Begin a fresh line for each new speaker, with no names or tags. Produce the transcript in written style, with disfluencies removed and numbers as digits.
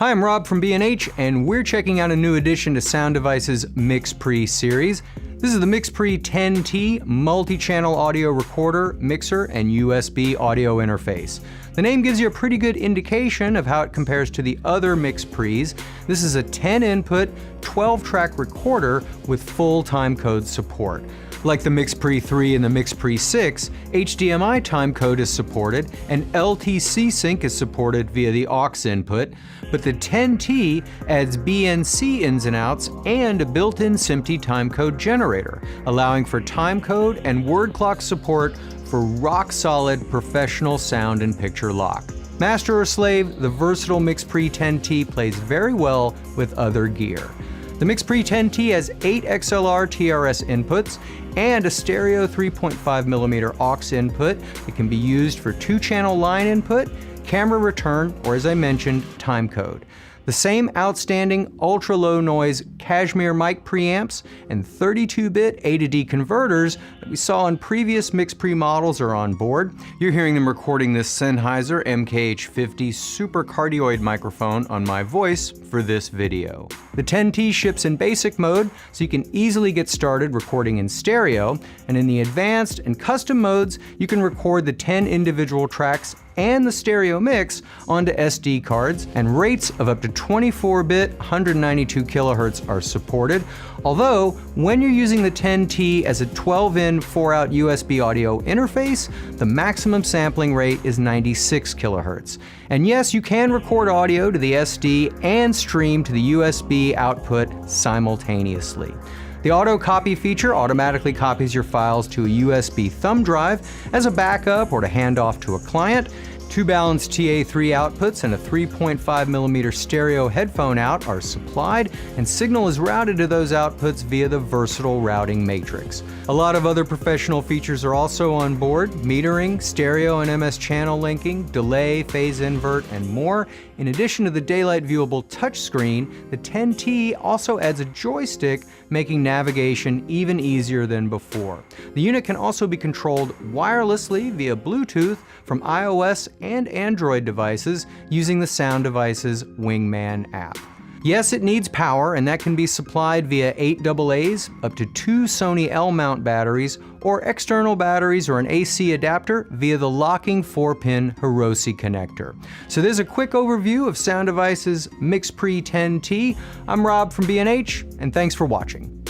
Hi, I'm Rob from B&H, and we're checking out a new addition to Sound Devices Mixpre series. This is the Mixpre-10T multi-channel audio recorder, mixer, and USB audio interface. The name gives you a pretty good indication of how it compares to the other Mixpres. This is a 10-input, 12-track recorder with full timecode support. Like the Mixpre-3 and the Mixpre-6, HDMI timecode is supported and LTC sync is supported via the aux input, but the 10T adds BNC ins and outs and a built-in SMPTE timecode generator, allowing for timecode and word clock support for rock-solid professional sound and picture lock. Master or slave, the versatile Mixpre-10T plays very well with other gear. The Mixpre-10T has 8 XLR TRS inputs and a stereo 3.5mm aux input that can be used for 2-channel line input, camera return, or as I mentioned, timecode. The same outstanding ultra-low noise Kashmir mic preamps and 32-bit A to D converters that we saw in previous Mixpre models are on board. You're hearing them recording this Sennheiser MKH50 super cardioid microphone on my voice for this video. The 10T ships in basic mode, so you can easily get started recording in stereo, and in the advanced and custom modes, you can record the 10 individual tracks and the stereo mix onto SD cards, and rates of up to 24-bit 192 kHz are supported. Although, when you're using the 10T as a 12-in 4-out USB audio interface, the maximum sampling rate is 96 kHz. And yes, you can record audio to the SD and stream to the USB output simultaneously. The auto copy feature automatically copies your files to a USB thumb drive as a backup or to hand off to a client. 2 balanced TA3 outputs and a 3.5mm stereo headphone out are supplied, and signal is routed to those outputs via the versatile routing matrix. A lot of other professional features are also on board: metering, stereo and MS channel linking, delay, phase invert, and more. In addition to the daylight viewable touchscreen, the 10T also adds a joystick, making navigation even easier than before. The unit can also be controlled wirelessly via Bluetooth from iOS and Android devices using the Sound Devices Wingman app. Yes, it needs power, and that can be supplied via 8 AA's, up to 2 Sony L-mount batteries, or external batteries or an AC adapter via the locking 4-pin Hiroshi connector. So there's a quick overview of Sound Devices Mixpre-10T. I'm Rob from B&H, and thanks for watching.